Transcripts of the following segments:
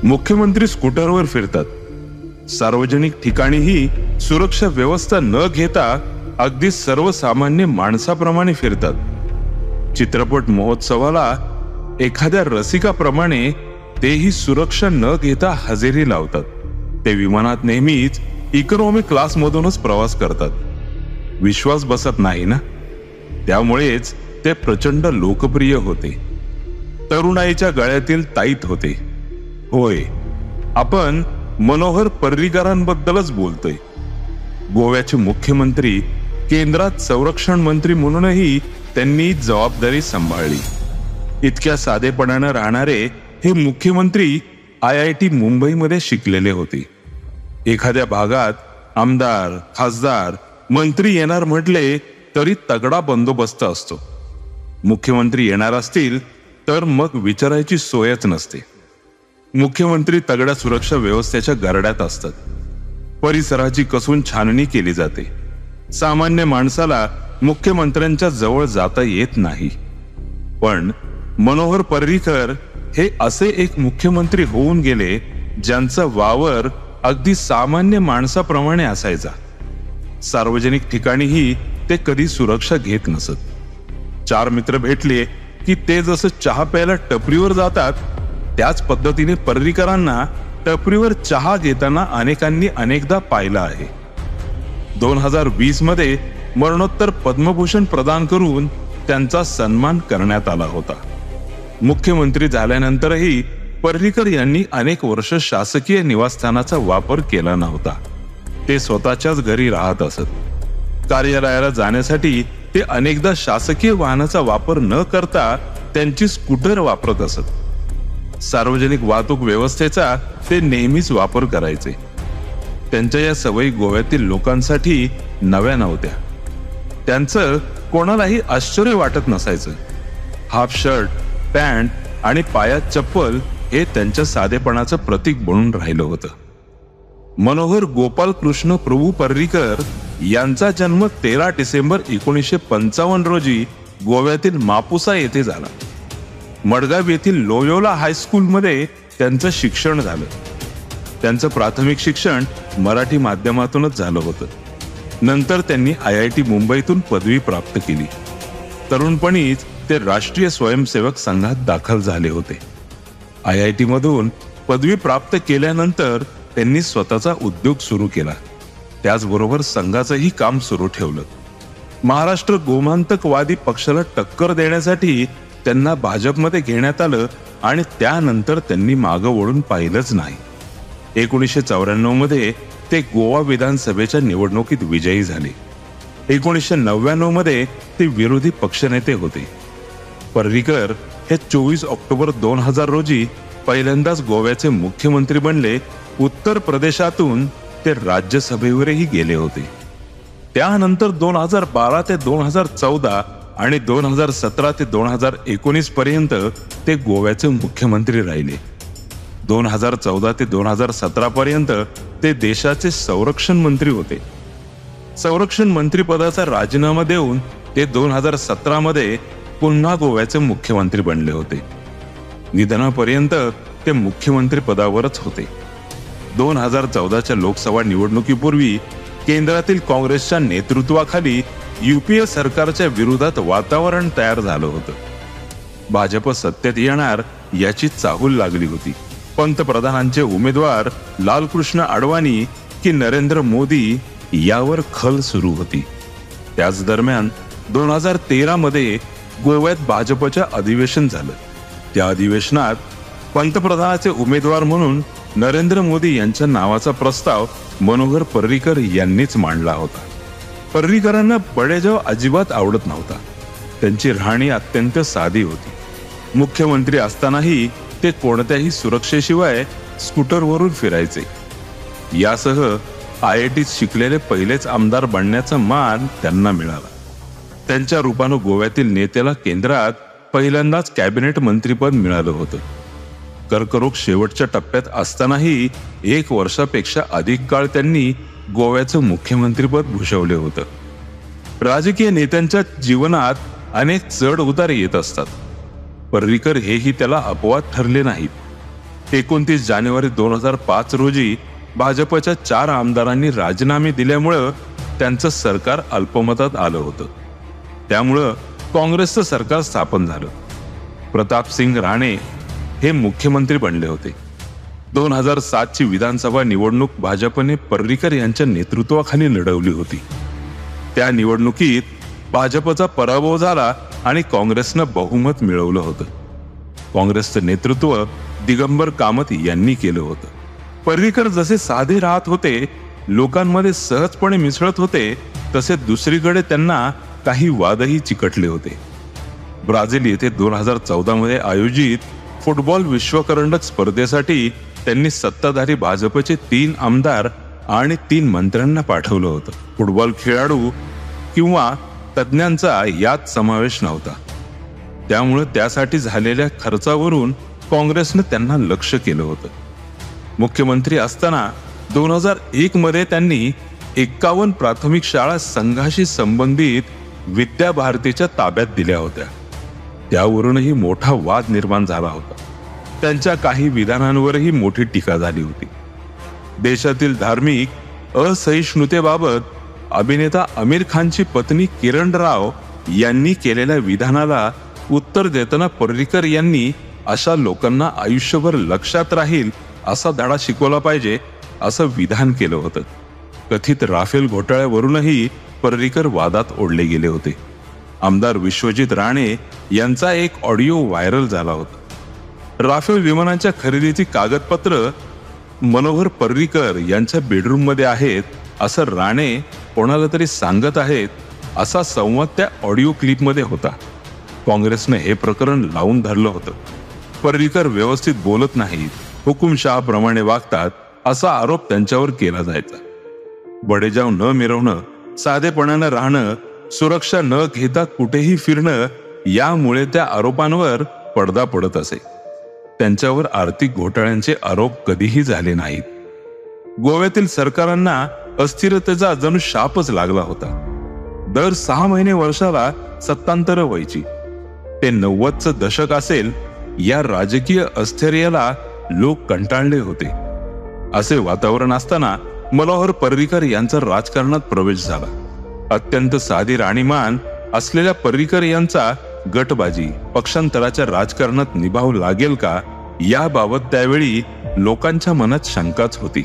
मुख्यमंत्री स्कूटरवर फिरतात. सार्वजनिक ठिकाणीही सुरक्षा व्यवस्था न घेता अगदी सर्वसामान्य माणसाप्रमाणे फिरतात. चित्रपट महोत्सवाला एखाद्या रसिकाप्रमाणे तेही सुरक्षा न घेता हजेरी लावतात. ते विमानात नेहमीच इकॉनॉमी क्लास मधूनच प्रवास करतात. विश्वास बसत नाही ना, त्यामुळेच ते प्रचंड लोकप्रिय होते. तरुणाईच्या गळ्यातील ताईत होते. होय, आपण मनोहर पर्रीकरांबद्दलच बोलतोय. गोव्याचे मुख्यमंत्री, केंद्रात संरक्षण मंत्री म्हणूनही त्यांनी जबाबदारी सांभाळली. इतक्या साधेपणाने राहणारे हे मुख्यमंत्री IIT मुंबईमध्ये शिकलेले होते. एखाद्या भागात आमदार, खासदार, मंत्री येणार म्हटले तरी तगडा बंदोबस्त असतो. मुख्यमंत्री येणार असतील तर मग विचारायची सोयच नसते. मुख्यमंत्री तगड्या सुरक्षा व्यवस्थेच्या गारड्यात असतात. परिसराची कसून छाननी केली जाते. सामान्य माणसाला मुख्यमंत्र्यांच्या जवळ जाता येत नाही. पण मनोहर पर्रीकर हे असे एक मुख्यमंत्री होऊन गेले ज्यांचा वावर अगदी सामान्य माणसाप्रमाणे असायचा. सार्वजनिक ठिकाणीही ते कधी सुरक्षा घेत नसत. 4 मित्र भेटले की ते जसं चहा प्यायला टपरीवर जातात त्याच पद्धतीने पर्रीकरांना टपरीवर चहा घेताना अनेकांनी अनेकदा पाहिलं आहे. 2020 मध्ये मरणोत्तर पद्मभूषण प्रदान करून त्यांचा सन्मान करण्यात आला होता. मुख्यमंत्री झाल्यानंतरही पर्रीकर यांनी अनेक वर्ष शासकीय निवासस्थानाचा वापर केला नव्हता. ते स्वतःच्याच घरी राहत असत. कार्यालयाला जाण्यासाठी ते अनेकदा शासकीय वाहनाचा वापर न करता त्यांची स्कूटर वापरत असत. सार्वजनिक वाहतूक व्यवस्थेचा ते नेहमीच वापर करायचे. त्यांच्या या सवयी गोव्यातील लोकांसाठी नव्या नव्हत्या. त्यांचं कोणालाही आश्चर्य वाटत नसायचं. हाफ शर्ट, पॅन्ट आणि पायात चप्पल हे त्यांच्या साधेपणाचं प्रतीक बनून राहिलं होतं. मनोहर गोपाल कृष्ण प्रभू पर्रीकर यांचा जन्म 13 डिसेंबर 1955 रोजी गोव्यातील मापुसा येथे झाला. मडगाव येथील लोयोला हायस्कूलमध्ये त्यांचं शिक्षण झालं. त्यांचं प्राथमिक शिक्षण मराठी माध्यमातूनच झालं होतं. नंतर त्यांनी IIT मुंबईतून पदवी प्राप्त केली. तरुणपणीच ते राष्ट्रीय स्वयंसेवक संघात दाखल झाले होते. IIT मधून पदवी प्राप्त केल्यानंतर त्यांनी स्वतःचा उद्योग सुरू केला. त्याचबरोबर संघाचंही काम सुरू ठेवलं. महाराष्ट्र गोमांतकवादी पक्षाला टक्कर देण्यासाठी त्यांना भाजपमध्ये घेण्यात आलं आणि त्यानंतर त्यांनी मागं वळून पाहिलंच नाही. 1994 मध्ये ते गोवा विधानसभेच्या निवडणुकीत विजयी झाले. 1999 मध्ये ते विरोधी पक्षनेते होते. पर्रीकर हे 24 ऑक्टोबर 2000 रोजी पहिल्यांदाच गोव्याचे मुख्यमंत्री बनले. उत्तर प्रदेशातून ते राज्यसभेवरही गेले होते. त्यानंतर 2012 ते 2014 आणि 2017 ते 2019 पर्यंत ते गोव्याचे मुख्यमंत्री राहिले. 2014 ते 2017 पर्यंत ते देशाचे संरक्षण मंत्री होते. संरक्षण मंत्री पदाचा राजीनामा देऊन ते 2017 मध्ये पुन्हा गोव्याचे मुख्यमंत्री बनले होते. निधनापर्यंत ते मुख्यमंत्री पदावरच होते. 2014च्या लोकसभा निवडणुकीपूर्वी केंद्रातील काँग्रेसच्या नेतृत्वाखाली UPA सरकारच्या विरोधात वातावरण तयार झालं होतं. भाजप सत्तेत येणार याची चाहूल लागली होती. पंतप्रधानांचे उमेदवार लालकृष्ण अडवाणी की नरेंद्र मोदी यावर खल सुरू होती. त्याच दरम्यान 2013 मध्ये गोव्यात भाजपच्या अधिवेशन झालं. त्या अधिवेशनात पंतप्रधानाचे उमेदवार म्हणून नरेंद्र मोदी यांच्या नावाचा प्रस्ताव मनोहर पर्रीकर यांनीच मांडला होता. पर्रीकरांना बडेजाव अजिबात आवडत नव्हता. त्यांची राहणी अत्यंत साधी होती. मुख्यमंत्री असतानाही ते कोणत्याही सुरक्षेशिवाय स्कूटरवरून फिरायचे. यासह IIT शिकलेले पहिलेच आमदार बनण्याचा मान त्यांना मिळाला. त्यांच्या रूपानं गोव्यातील नेत्याला केंद्रात पहिल्यांदाच कॅबिनेट मंत्रीपद मिळालं होतं. कर्करोग शेवटच्या टप्प्यात असतानाही 1 वर्षापेक्षा अधिक काळ त्यांनी गोव्याचं मुख्यमंत्रीपद भूषवले होतं. राजकीय नेत्यांच्या जीवनात अनेक चढ उतार येत असतात. पर्रीकर हेही त्याला अपवाद ठरले नाहीत. 29 जानेवारी 2005 रोजी भाजपच्या 4 आमदारांनी राजीनामे दिल्यामुळं त्यांचं सरकार अल्पमतात आलं होतं. त्यामुळं काँग्रेसचं सरकार स्थापन झालं. प्रतापसिंग राणे हे मुख्यमंत्री बनले होते. 2007 ची विधानसभा निवडणूक भाजपने पर्रीकर यांच्या नेतृत्वाखाली लढवली होती. त्या निवडणुकीत भाजपचा पराभव झाला आणि काँग्रेसनं बहुमत मिळवलं होतं. काँग्रेसचं नेतृत्व दिगंबर कामत यांनी केलं होतं. पर्रीकर जसे साधे राहत होते, लोकांमध्ये सहजपणे मिसळत होते, तसे दुसरीकडे त्यांना काही वादही चिकटले होते. ब्राझील येथे 2014 मध्ये आयोजित फुटबॉल विश्वकरंडक स्पर्धेसाठी त्यांनी सत्ताधारी भाजपचे 3 आमदार आणि 3 मंत्र्यांना पाठवलं होतं. फुटबॉल खेळाडू किंवा तज्ज्ञांचा यात समावेश नव्हता. त्यामुळे त्यासाठी झालेल्या खर्चावरून काँग्रेसनं त्यांना लक्ष केलं होतं. मुख्यमंत्री असताना 2001 मध्ये त्यांनी 51 प्राथमिक शाळा संघाशी संबंधित विद्याभारतीच्या ताब्यात दिल्या होत्या. त्यावरूनही मोठा वाद निर्माण झाला होता. त्यांच्या काही विधानांवरही मोठी टीका झाली होती. देशातील धार्मिक असहिष्णुतेबाबत अभिनेता आमिर खानची पत्नी किरण राव यांनी केलेल्या विधानाला उत्तर देताना पर्रीकर यांनी अशा लोकांना आयुष्यभर लक्षात राहील असा धडा शिकवला पाहिजे असं विधान केलं होतं. कथित राफेल घोटाळ्यावरूनही पर्रीकर वादात ओढले गेले होते. आमदार विश्वजित राणे यांचा एक ऑडिओ व्हायरल झाला होता. राफेल विमानांच्या खरेदीची कागदपत्र मनोहर पर्रीकर यांच्या बेडरूम मध्ये आहेत असं राणे कोणाला तरी सांगत आहेत असा संवाद त्या ऑडिओ क्लिप मध्ये होता. काँग्रेसने हे प्रकरण लावून धरलं होतं. पर्रीकर व्यवस्थित बोलत नाहीत, हुकुमशहाप्रमाणे वागतात असा आरोप त्यांच्यावर केला जायचा. बडेजाव न मिरवणं, साधेपणानं राहणं, सुरक्षा न घेता कुठेही फिरणं यामुळे त्या आरोपांवर पडदा पडत असे. त्यांच्यावर आर्थिक घोटाळ्यांचे आरोप कधीही झाले नाहीत. गोव्यातील सरकारांना अस्थिरतेचा जणू शापच लागला होता. दर 6 महिने वर्षाला सत्तांतर व्हायची. ते 90चं दशक असेल. या राजकीय अस्थिर्याला लोक कंटाळले होते. असे वातावरण असताना मनोहर पर्रीकर यांचा राजकारणात प्रवेश झाला. अत्यंत साधी राहणीमान असलेल्या पर्रीकर यांचा गटबाजी पक्षांतराच्या राजकारणात निभाव लागेल का याबाबत त्यावेळी लोकांच्या मनात शंकाच होती.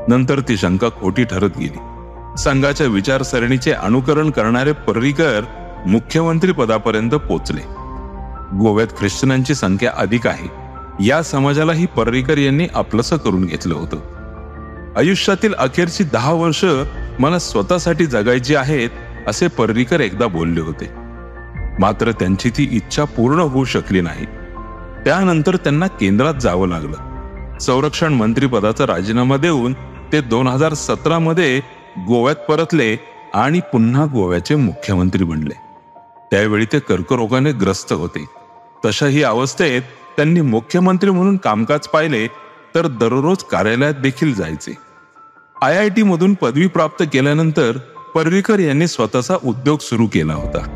नंतर ती शंका खोटी ठरत गेली. संघाच्या विचारसरणीचे अनुकरण करणारे पर्रीकर मुख्यमंत्री पदापर्यंत पोचले. गोव्यात ख्रिश्चनांची संख्या अधिक आहे. या समाजालाही पर्रीकर यांनी आपलंसं करून घेतलं होतं. आयुष्यातील अखेरची 10 वर्ष मला स्वतःसाठी जगायची आहेत असे पर्रीकर एकदा बोलले होते. मात्र त्यांची ती इच्छा पूर्ण होऊ शकली नाही. त्यानंतर त्यांना केंद्रात जावं लागलं. संरक्षण मंत्रीपदाचा राजीनामा देऊन ते 2017 मध्ये गोव्यात परतले आणि पुन्हा गोव्याचे मुख्यमंत्री बनले. त्यावेळी ते कर्करोगाने ग्रस्त होते. तशाही अवस्थेत त्यांनी मुख्यमंत्री म्हणून कामकाज पाहिले तर दररोज कार्यालयात देखील जायचे. IIT मधून पदवी प्राप्त केल्यानंतर पर्रीकर यांनी स्वतःचा उद्योग सुरू केला होता.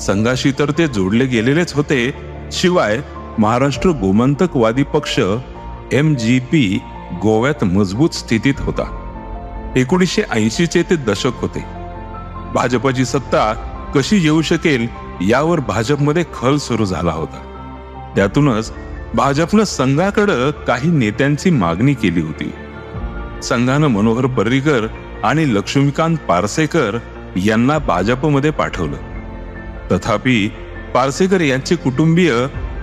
संघाशी तर ते जोडले गेलेलेच होते, शिवाय महाराष्ट्र गोमंतकवादी पक्ष MGP गोव्यात मजबूत स्थितीत होता. 1980 चे ते दशक होते. भाजपची सत्ता कशी येऊ शकेल यावर भाजपमध्ये खल सुरू झाला होता. त्यातूनच भाजपनं संघाकडे काही नेत्यांची मागणी केली होती. संघानं मनोहर पर्रीकर आणि लक्ष्मीकांत पार्सेकर यांना भाजपमध्ये पाठवलं. तथापि पार्सेकर यांचे कुटुंबीय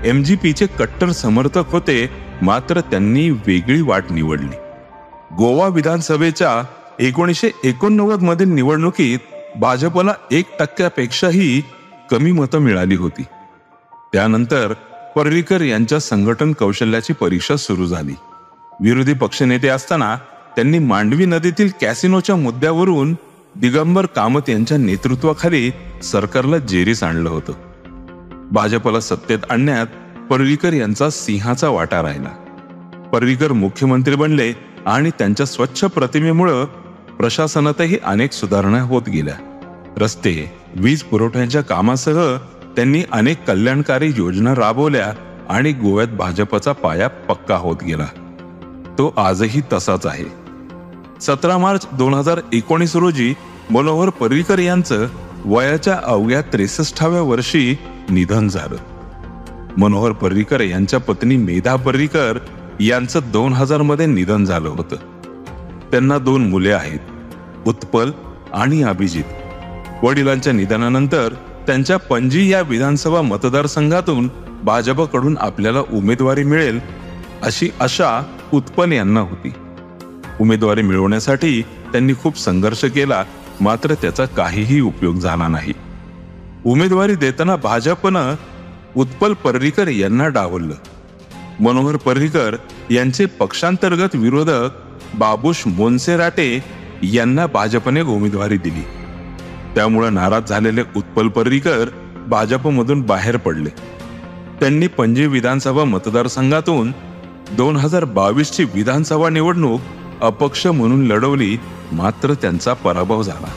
MGPचे कट्टर समर्थक होते. मात्र त्यांनी वेगळी वाट निवडली. गोवा विधानसभेच्या 1989 मधील निवडणुकीत भाजपला 1% कमी मतं मिळाली होती. त्यानंतर पर्रीकर यांच्या संघटन कौशल्याची परीक्षा सुरू झाली. विरोधी पक्षनेते असताना त्यांनी मांडवी नदीतील कॅसिनोच्या मुद्द्यावरून दिगंबर कामत यांच्या नेतृत्वाखाली सरकारला जेरीस आणलं होतं. भाजपला सत्तेत आणण्यात पर्रीकर यांचा सिंहाचा वाटा राहिला. पर्रीकर मुख्यमंत्री बनले आणि त्यांच्या स्वच्छ प्रतिमेमुळे प्रशासनातही अनेक सुधारणा होत गेल्या. रस्ते, वीज पुरवठ्याच्या कामासह त्यांनी अनेक कल्याणकारी योजना राबवल्या आणि गोव्यात भाजपचा पाया पक्का होत गेला. तो आजही तसाच आहे. 17 मार्च 2019 रोजी मनोहर पर्रीकर यांचं वयाच्या अवघ्या 63व्या वर्षी निधन झालं. मनोहर पर्रीकर यांच्या पत्नी मेधा पर्रीकर यांचं 2000 मध्ये निधन झालं होतं. त्यांना 2 मुले आहेत, उत्पल आणि अभिजित. वडिलांच्या निधनानंतर त्यांच्या पणजी या विधानसभा मतदारसंघातून भाजपकडून आपल्याला उमेदवारी मिळेल अशी आशा उत्पल यांना होती. उमेदवारी मिळवण्यासाठी त्यांनी खूप संघर्ष केला, मात्र त्याचा काहीही उपयोग झाला नाही. उमेदवारी देताना भाजपनं उत्पल पर्रीकर यांना डावललं. मनोहर पर्रीकर यांचे पक्षांतर्गत विरोधक बाबुश मोन्सेराटे यांना भाजपने उमेदवारी दिली. त्यामुळे नाराज झालेले उत्पल पर्रीकर भाजपमधून बाहेर पडले. त्यांनी पणजी विधानसभा मतदारसंघातून 2022 ची विधानसभा निवडणूक अपक्ष म्हणून लढवली, मात्र त्यांचा पराभव झाला.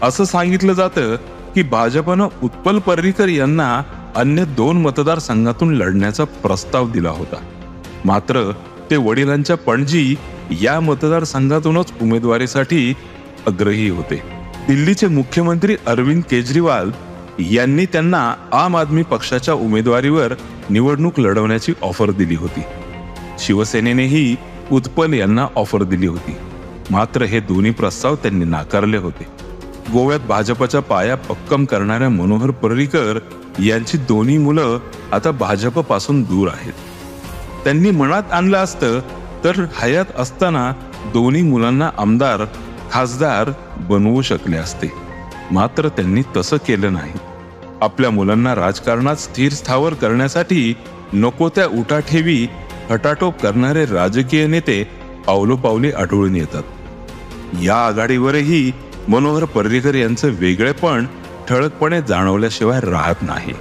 असं सांगितलं जातं की भाजपनं उत्पल पर्रीकर यांना अन्य 2 मतदारसंघातून लढण्याचा प्रस्ताव दिला होता, मात्र ते वडिलांच्या पणजी या मतदारसंघातूनच उमेदवारीसाठी आग्रही होते. दिल्लीचे मुख्यमंत्री अरविंद केजरीवाल यांनी त्यांना आम आदमी पक्षाच्या उमेदवारीवर निवडणूक लढवण्याची ऑफर दिली होती. शिवसेनेनेही उत्पल यांना ऑफर दिली होती, मात्र हे दोन्ही प्रस्ताव त्यांनी नाकारले होते. गोव्यात भाजपचा पाया पक्कम करणाऱ्या मनोहर पर्रीकर यांची 2 मुलं आता भाजपपासून दूर आहेत. त्यांनी मनात आणलं असतं तर हयात असताना 2 मुलांना आमदार खासदार बनवू शकले असते, मात्र त्यांनी तसं केलं नाही. आपल्या मुलांना राजकारणात स्थिर स्थावर करण्यासाठी नको त्या उठाठेवी हटाटोप करणारे राजकीय नेते पावलोपावली आढळून येतात. या आघाडीवरही मनोहर पर्रीकर यांचं वेगळेपण ठळकपणे जाणवल्याशिवाय राहत नाही.